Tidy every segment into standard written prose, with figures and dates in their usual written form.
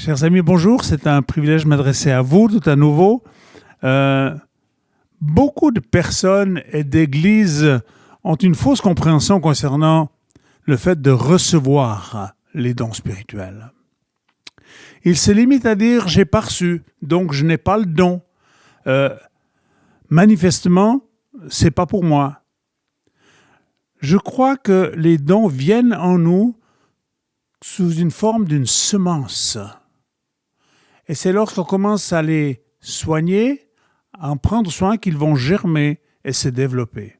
Chers amis, bonjour. C'est un privilège de m'adresser à vous tout à nouveau. Beaucoup de personnes et d'églises ont une fausse compréhension concernant le fait de recevoir les dons spirituels. Ils se limitent à dire « j'ai pas reçu, donc je n'ai pas le don ». Manifestement, c'est pas pour moi. Je crois que les dons viennent en nous sous une forme d'une semence. Et c'est lorsqu'on commence à les soigner, à en prendre soin, qu'ils vont germer et se développer.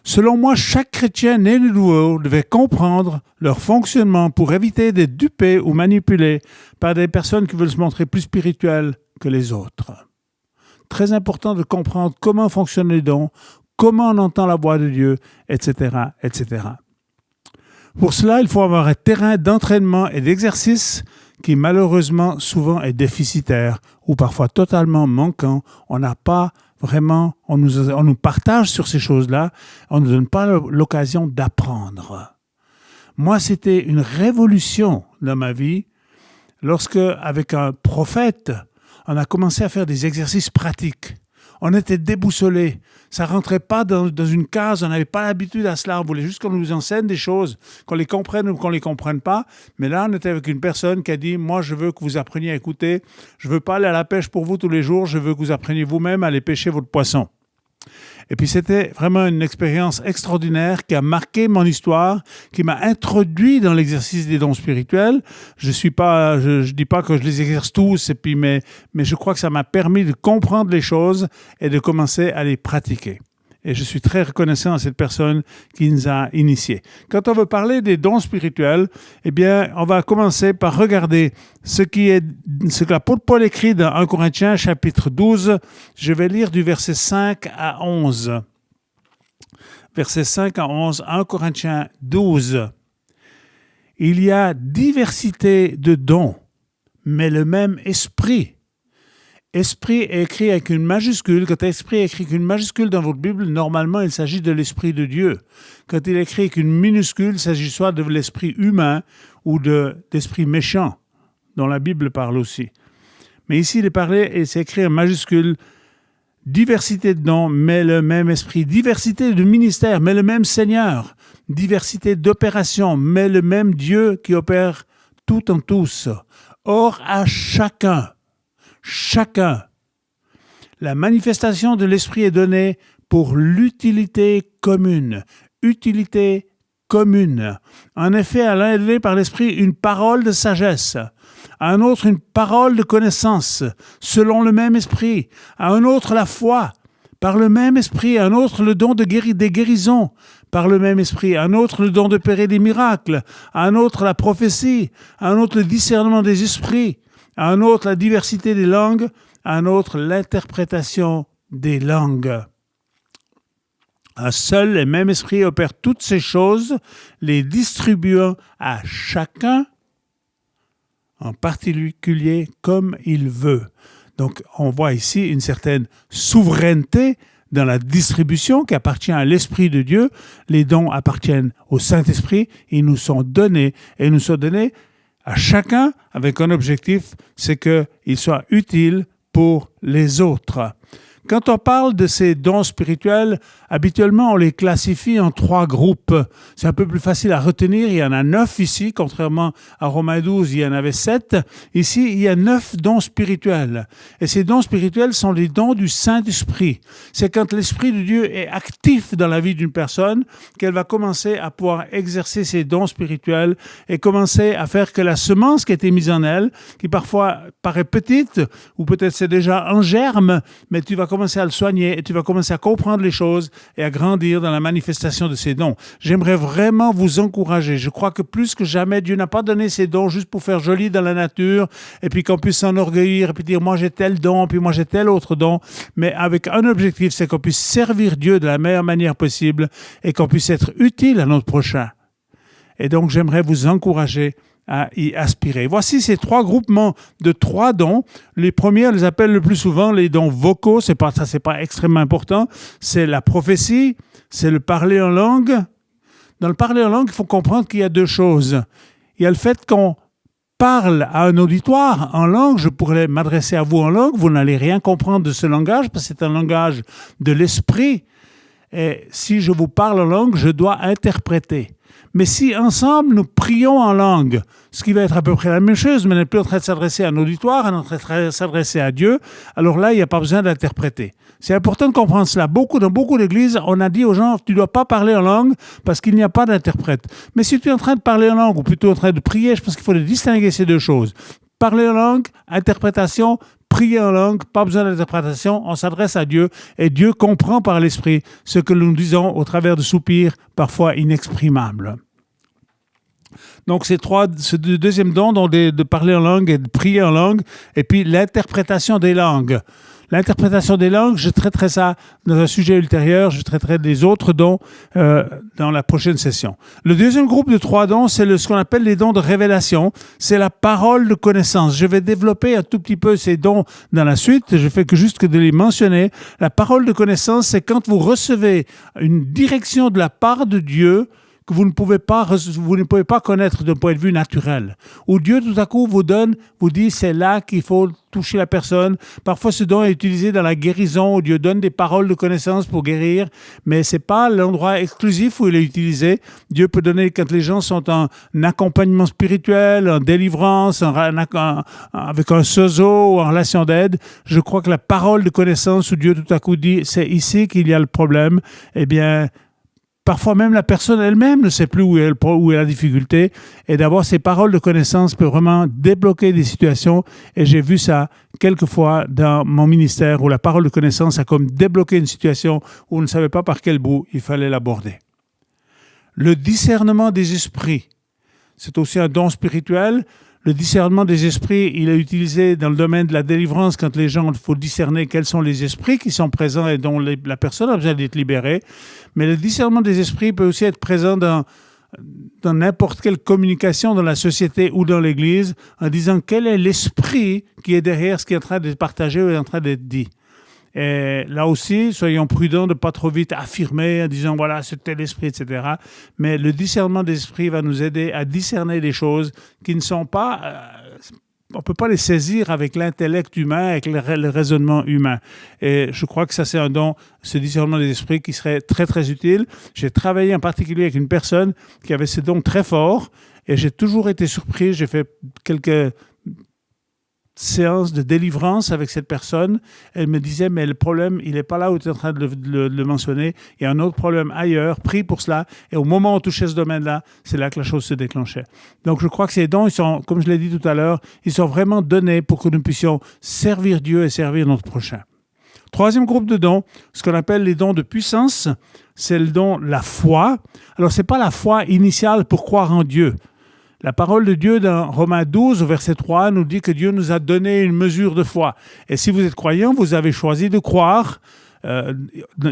Selon moi, chaque chrétien né de nouveau devait comprendre leur fonctionnement pour éviter d'être dupé ou manipulé par des personnes qui veulent se montrer plus spirituelles que les autres. Très important de comprendre comment fonctionnent les dons, comment on entend la voix de Dieu, etc., etc. Pour cela, il faut avoir un terrain d'entraînement et d'exercice qui malheureusement souvent est déficitaire ou parfois totalement manquant. On n'a pas vraiment, on nous partage sur ces choses-là, on ne nous donne pas l'occasion d'apprendre. Moi, c'était une révolution dans ma vie lorsque, avec un prophète, on a commencé à faire des exercices pratiques. On était déboussolés. Ça ne rentrait pas dans une case. On n'avait pas l'habitude à cela. On voulait juste qu'on nous enseigne des choses, qu'on les comprenne ou qu'on ne les comprenne pas. Mais là, on était avec une personne qui a dit « Moi, je veux que vous appreniez à écouter. Je ne veux pas aller à la pêche pour vous tous les jours. Je veux que vous appreniez vous-même à aller pêcher votre poisson. » Et puis, c'était vraiment une expérience extraordinaire qui a marqué mon histoire, qui m'a introduit dans l'exercice des dons spirituels. Je dis pas que je les exerce tous, mais je crois que ça m'a permis de comprendre les choses et de commencer à les pratiquer. Et je suis très reconnaissant à cette personne qui nous a initiés. Quand on veut parler des dons spirituels, eh bien, on va commencer par regarder ce que l'apôtre Paul écrit dans 1 Corinthiens chapitre 12. Je vais lire du verset 5 à 11. Verset 5 à 11, 1 Corinthiens 12. Il y a diversité de dons, mais le même esprit. Esprit est écrit avec une majuscule. Quand esprit est écrit avec une majuscule dans votre Bible, normalement, il s'agit de l'esprit de Dieu. Quand il est écrit avec une minuscule, il s'agit soit de l'esprit humain ou d'esprit méchant, dont la Bible parle aussi. Mais ici, il est parlé et c'est écrit en majuscule. Diversité de dons, mais le même esprit. Diversité de ministères, mais le même Seigneur. Diversité d'opérations, mais le même Dieu qui opère tout en tous. Or, à chacun, la manifestation de l'Esprit est donnée pour l'utilité commune. Utilité commune. En effet, à l'un est donné par l'Esprit une parole de sagesse, à un autre une parole de connaissance, selon le même Esprit, à un autre la foi, par le même Esprit, à un autre le don des guérisons, par le même Esprit, à un autre le don d'opérer des miracles, à un autre la prophétie, à un autre le discernement des esprits, à un autre la diversité des langues, à un autre l'interprétation des langues. Un seul et même esprit opère toutes ces choses, les distribuant à chacun, en particulier comme il veut. Donc, on voit ici une certaine souveraineté dans la distribution qui appartient à l'Esprit de Dieu. Les dons appartiennent au Saint-Esprit. Ils nous sont donnés et nous sont donnés à chacun avec un objectif, c'est qu'il soit utile pour les autres. Quand on parle de ces dons spirituels, habituellement, on les classifie en 3 groupes. C'est un peu plus facile à retenir. Il y en a 9 ici, contrairement à Romains 12, il y en avait 7. Ici, il y a 9 dons spirituels. Et ces dons spirituels sont les dons du Saint-Esprit. C'est quand l'Esprit de Dieu est actif dans la vie d'une personne qu'elle va commencer à pouvoir exercer ses dons spirituels et commencer à faire que la semence qui a été mise en elle, qui parfois paraît petite, ou peut-être c'est déjà en germe, mais tu vas commencer à le soigner et tu vas commencer à comprendre les choses et à grandir dans la manifestation de ces dons. J'aimerais vraiment vous encourager. Je crois que plus que jamais, Dieu n'a pas donné ces dons juste pour faire joli dans la nature et puis qu'on puisse s'enorgueillir et puis dire « moi j'ai tel don, puis moi j'ai tel autre don », mais avec un objectif, c'est qu'on puisse servir Dieu de la meilleure manière possible et qu'on puisse être utile à notre prochain. Et donc, j'aimerais vous encourager à y aspirer. Voici ces 3 groupements de 3 dons. Les premiers, on les appelle le plus souvent les dons vocaux. C'est pas extrêmement important. C'est la prophétie, c'est le parler en langue. Dans le parler en langue, il faut comprendre qu'il y a 2 choses. Il y a le fait qu'on parle à un auditoire en langue, je pourrais m'adresser à vous en langue, vous n'allez rien comprendre de ce langage parce que c'est un langage de l'esprit. Et si je vous parle en langue, je dois interpréter. Mais si ensemble nous prions en langue, ce qui va être à peu près la même chose, mais on n'est plus en train de s'adresser à un auditoire, on est en train de s'adresser à Dieu, alors là, il n'y a pas besoin d'interpréter. C'est important de comprendre cela. Dans beaucoup d'églises, on a dit aux gens, tu ne dois pas parler en langue parce qu'il n'y a pas d'interprète. Mais si tu es en train de parler en langue, ou plutôt en train de prier, je pense qu'il faut distinguer ces deux choses. Parler en langue, interprétation, prier en langue, pas besoin d'interprétation, on s'adresse à Dieu et Dieu comprend par l'Esprit ce que nous disons au travers de soupirs parfois inexprimables. Donc, ce deuxième don, de parler en langue et de prier en langue, et puis l'interprétation des langues. L'interprétation des langues, je traiterai ça dans un sujet ultérieur, je traiterai des autres dons dans la prochaine session. Le deuxième groupe de 3 dons, c'est ce qu'on appelle les dons de révélation. C'est la parole de connaissance. Je vais développer un tout petit peu ces dons dans la suite. Je fais juste que de les mentionner. La parole de connaissance, c'est quand vous recevez une direction de la part de Dieu que vous ne pouvez pas connaître d'un point de vue naturel. Où Dieu, tout à coup, vous dit, c'est là qu'il faut toucher la personne. Parfois, ce don est utilisé dans la guérison, où Dieu donne des paroles de connaissance pour guérir, mais ce n'est pas l'endroit exclusif où il est utilisé. Dieu peut donner, quand les gens sont en accompagnement spirituel, en délivrance, avec un sozo ou en relation d'aide, je crois que la parole de connaissance où Dieu, tout à coup, dit, c'est ici qu'il y a le problème, eh bien, parfois même la personne elle-même ne sait plus où est la difficulté et d'avoir ces paroles de connaissance peut vraiment débloquer des situations et j'ai vu ça quelquefois dans mon ministère où la parole de connaissance a comme débloqué une situation où on ne savait pas par quel bout il fallait l'aborder. Le discernement des esprits, c'est aussi un don spirituel. Le discernement des esprits, il est utilisé dans le domaine de la délivrance quand les gens, il faut discerner quels sont les esprits qui sont présents et dont la personne a besoin d'être libérée. Mais le discernement des esprits peut aussi être présent dans n'importe quelle communication dans la société ou dans l'Église en disant quel est l'esprit qui est derrière ce qui est en train d'être partagé ou en train d'être dit. Et là aussi, soyons prudents de ne pas trop vite affirmer en disant voilà, c'était l'esprit, etc. Mais le discernement des esprits va nous aider à discerner des choses qui ne sont pas... on ne peut pas les saisir avec l'intellect humain, avec le raisonnement humain. Et je crois que ça, c'est un don, ce discernement des esprits qui serait très, très utile. J'ai travaillé en particulier avec une personne qui avait ce don très fort et j'ai toujours été surpris. J'ai fait quelques séance de délivrance avec cette personne. Elle me disait, mais le problème, il n'est pas là où tu es en train de le mentionner. Il y a un autre problème ailleurs, prie pour cela. Et au moment où on touchait ce domaine-là, c'est là que la chose se déclenchait. Donc, je crois que ces dons, ils sont, comme je l'ai dit tout à l'heure, ils sont vraiment donnés pour que nous puissions servir Dieu et servir notre prochain. Troisième groupe de dons, ce qu'on appelle les dons de puissance, c'est le don de la foi. Alors, ce n'est pas la foi initiale pour croire en Dieu. La parole de Dieu dans Romains 12, au verset 3, nous dit que Dieu nous a donné une mesure de foi. Et si vous êtes croyant, vous avez choisi de croire.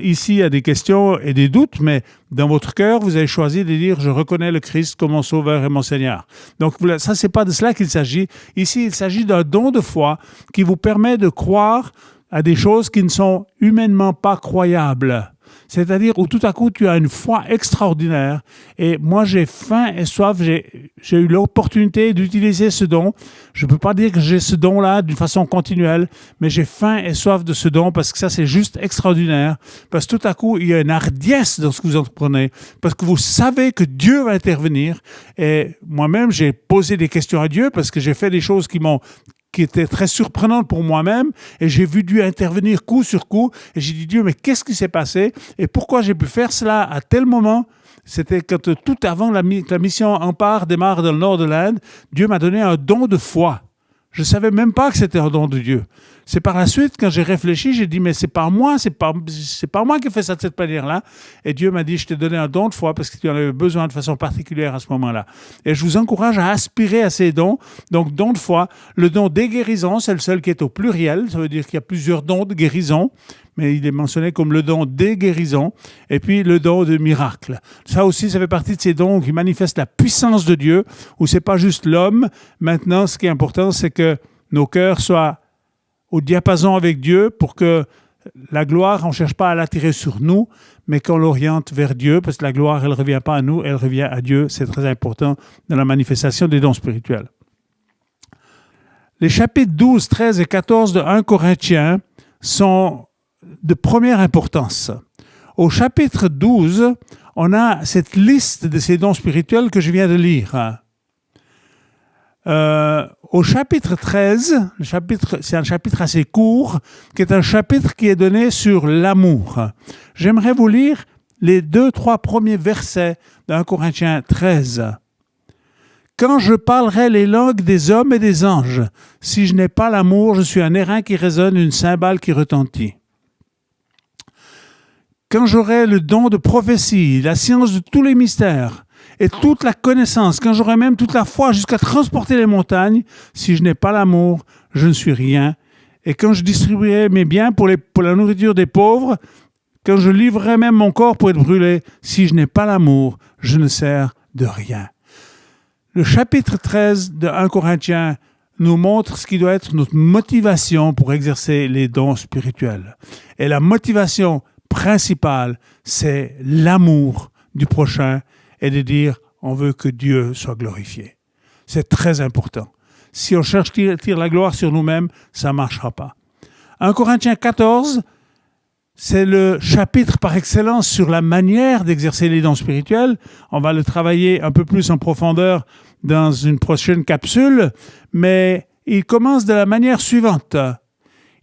Ici, il y a des questions et des doutes, mais dans votre cœur, vous avez choisi de dire « Je reconnais le Christ comme mon Sauveur et mon Seigneur ». Donc, ça, ce n'est pas de cela qu'il s'agit. Ici, il s'agit d'un don de foi qui vous permet de croire à des choses qui ne sont humainement pas croyables. C'est-à-dire où tout à coup, tu as une foi extraordinaire. Et moi, j'ai faim et soif. J'ai eu l'opportunité d'utiliser ce don. Je ne peux pas dire que j'ai ce don-là d'une façon continuelle, mais j'ai faim et soif de ce don parce que ça, c'est juste extraordinaire. Parce que tout à coup, il y a une hardiesse dans ce que vous entreprenez. Parce que vous savez que Dieu va intervenir. Et moi-même, j'ai posé des questions à Dieu parce que j'ai fait des choses qui était très surprenante pour moi-même, et j'ai vu Dieu intervenir coup sur coup, et j'ai dit, Dieu, mais qu'est-ce qui s'est passé, et pourquoi j'ai pu faire cela à tel moment? C'était quand tout avant la mission Empare démarre dans le nord de l'Inde, Dieu m'a donné un don de foi. Je ne savais même pas que c'était un don de Dieu. C'est par la suite, quand j'ai réfléchi, j'ai dit, mais c'est pas moi qui ai fait ça de cette manière-là. Et Dieu m'a dit, je t'ai donné un don de foi parce que tu en avais besoin de façon particulière à ce moment-là. Et je vous encourage à aspirer à ces dons. Donc, don de foi. Le don des guérisons, c'est le seul qui est au pluriel. Ça veut dire qu'il y a plusieurs dons de guérison, mais il est mentionné comme le don des guérisons. Et puis, le don de miracle. Ça aussi, ça fait partie de ces dons qui manifestent la puissance de Dieu, où c'est pas juste l'homme. Maintenant, ce qui est important, c'est que nos cœurs soient au diapason avec Dieu pour que la gloire, on ne cherche pas à l'attirer sur nous, mais qu'on l'oriente vers Dieu, parce que la gloire, elle ne revient pas à nous, elle revient à Dieu. C'est très important dans la manifestation des dons spirituels. Les chapitres 12, 13 et 14 de 1 Corinthiens sont de première importance. Au chapitre 12, on a cette liste de ces dons spirituels que je viens de lire. Au chapitre 13, c'est un chapitre assez court, qui est un chapitre qui est donné sur l'amour. J'aimerais vous lire les 2-3 premiers versets de 1 Corinthiens 13. Quand je parlerai les langues des hommes et des anges, si je n'ai pas l'amour, je suis un airain qui résonne, une cymbale qui retentit. Quand j'aurai le don de prophétie, la science de tous les mystères et toute la connaissance, quand j'aurai même toute la foi jusqu'à transporter les montagnes, si je n'ai pas l'amour, je ne suis rien. Et quand je distribuerai mes biens pour la nourriture des pauvres, quand je livrerai même mon corps pour être brûlé, si je n'ai pas l'amour, je ne sers de rien. Le chapitre 13 de 1 Corinthiens nous montre ce qui doit être notre motivation pour exercer les dons spirituels. Et la motivation principale, c'est l'amour du prochain et de dire on veut que Dieu soit glorifié. C'est très important. Si on cherche à tirer la gloire sur nous-mêmes, ça ne marchera pas. 1 Corinthiens 14, c'est le chapitre par excellence sur la manière d'exercer les dons spirituels. On va le travailler un peu plus en profondeur dans une prochaine capsule, mais il commence de la manière suivante.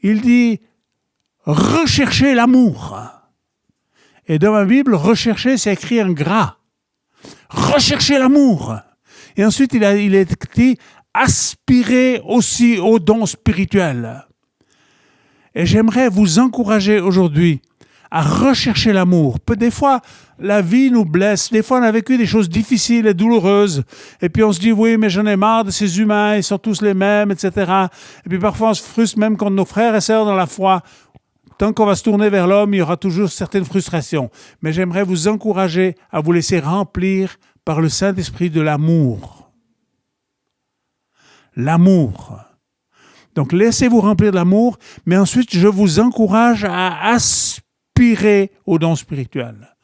Il dit « recherchez l'amour ». Et dans ma Bible, « rechercher », c'est écrit en gras. « Recherchez l'amour ». Et ensuite, il est dit « aspirez aussi aux dons spirituels ». Et j'aimerais vous encourager aujourd'hui à rechercher l'amour. Des fois, la vie nous blesse. Des fois, on a vécu des choses difficiles et douloureuses. Et puis, on se dit, oui, mais j'en ai marre de ces humains, ils sont tous les mêmes, etc. Et puis, parfois, on se frustre même contre nos frères et sœurs dans la foi. Tant qu'on va se tourner vers l'homme, il y aura toujours certaines frustrations. Mais j'aimerais vous encourager à vous laisser remplir par le Saint-Esprit de l'amour. L'amour. Donc, laissez-vous remplir de l'amour, mais ensuite, je vous encourage à aspirer aux dons spirituels.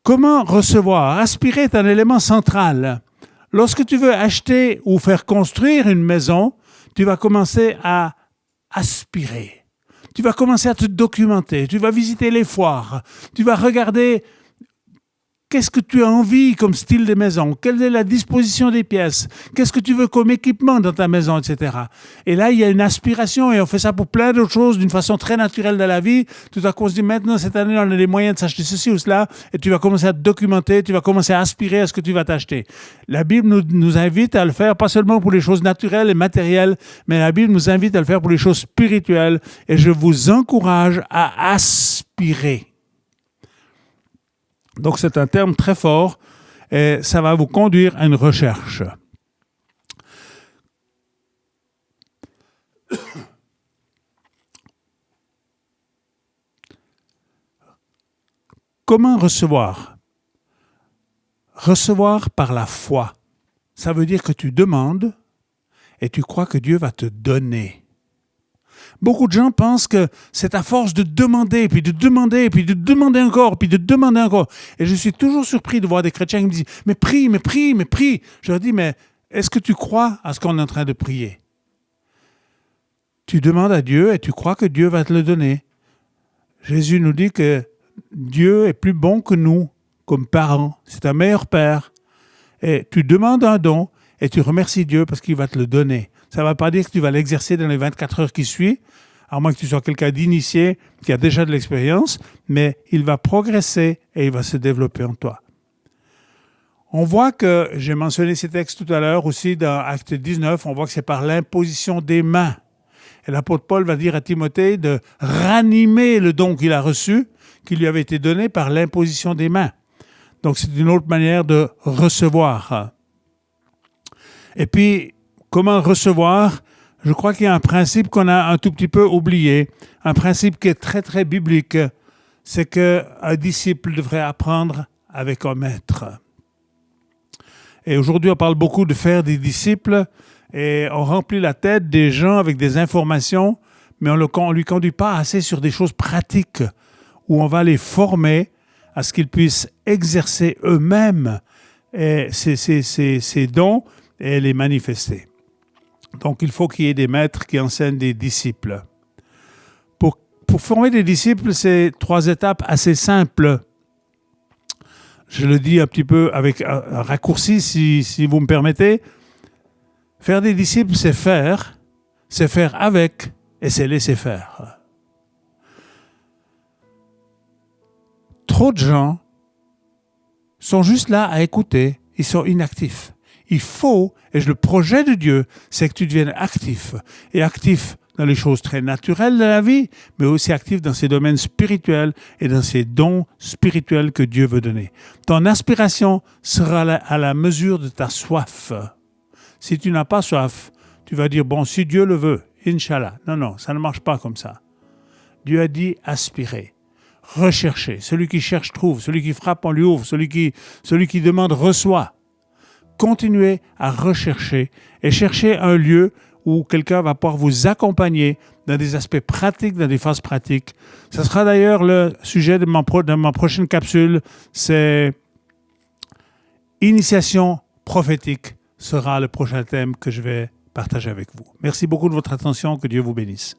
Comment recevoir? Aspirer est un élément central. Lorsque tu veux acheter ou faire construire une maison, tu vas commencer à aspirer. Tu vas commencer à te documenter. Tu vas visiter les foires. Tu vas regarder qu'est-ce que tu as envie comme style de maison, quelle est la disposition des pièces, qu'est-ce que tu veux comme équipement dans ta maison, etc. Et là, il y a une aspiration et on fait ça pour plein d'autres choses d'une façon très naturelle dans la vie. Tout à coup, on se dit maintenant, cette année, on a les moyens de s'acheter ceci ou cela et tu vas commencer à te documenter, tu vas commencer à aspirer à ce que tu vas t'acheter. La Bible nous invite à le faire, pas seulement pour les choses naturelles et matérielles, mais la Bible nous invite à le faire pour les choses spirituelles et je vous encourage à aspirer. Donc, c'est un terme très fort et ça va vous conduire à une recherche. Comment recevoir? Recevoir par la foi. Ça veut dire que tu demandes et tu crois que Dieu va te donner. Beaucoup de gens pensent que c'est à force de demander, puis de demander, puis de demander encore, puis de demander encore. Et je suis toujours surpris de voir des chrétiens qui me disent « Mais prie, mais prie, mais prie !» Je leur dis « Mais est-ce que tu crois à ce qu'on est en train de prier ?» Tu demandes à Dieu et tu crois que Dieu va te le donner. Jésus nous dit que Dieu est plus bon que nous, comme parents. C'est un meilleur père. Et tu demandes un don et tu remercies Dieu parce qu'il va te le donner. Ça ne va pas dire que tu vas l'exercer dans les 24 heures qui suivent, à moins que tu sois quelqu'un d'initié, qui a déjà de l'expérience, mais il va progresser et il va se développer en toi. On voit que, j'ai mentionné ces textes tout à l'heure aussi dans Acte 19, on voit que c'est par l'imposition des mains. Et l'apôtre Paul va dire à Timothée de ranimer le don qu'il a reçu, qui lui avait été donné par l'imposition des mains. Donc c'est une autre manière de recevoir. Et puis, comment recevoir? Je crois qu'il y a un principe qu'on a un tout petit peu oublié, un principe qui est très, très biblique, c'est qu'un disciple devrait apprendre avec un maître. Et aujourd'hui, on parle beaucoup de faire des disciples et on remplit la tête des gens avec des informations, mais on ne lui conduit pas assez sur des choses pratiques où on va les former à ce qu'ils puissent exercer eux-mêmes ces dons et les manifester. Donc, il faut qu'il y ait des maîtres qui enseignent des disciples. Pour former des disciples, c'est 3 étapes assez simples. Je le dis un petit peu avec un raccourci, si vous me permettez. Faire des disciples, c'est faire avec, et c'est laisser faire. Trop de gens sont juste là à écouter, ils sont inactifs. Il faut, et le projet de Dieu, c'est que tu deviennes actif. Et actif dans les choses très naturelles de la vie, mais aussi actif dans ces domaines spirituels et dans ces dons spirituels que Dieu veut donner. Ton aspiration sera à la mesure de ta soif. Si tu n'as pas soif, tu vas dire, bon, si Dieu le veut, Inch'Allah. Non, ça ne marche pas comme ça. Dieu a dit aspirer, rechercher. Celui qui cherche trouve, celui qui frappe on lui ouvre, celui qui demande reçoit. Continuez à rechercher et chercher un lieu où quelqu'un va pouvoir vous accompagner dans des aspects pratiques, dans des phases pratiques. Ce sera d'ailleurs le sujet de ma prochaine capsule, c'est initiation prophétique sera le prochain thème que je vais partager avec vous. Merci beaucoup de votre attention, que Dieu vous bénisse.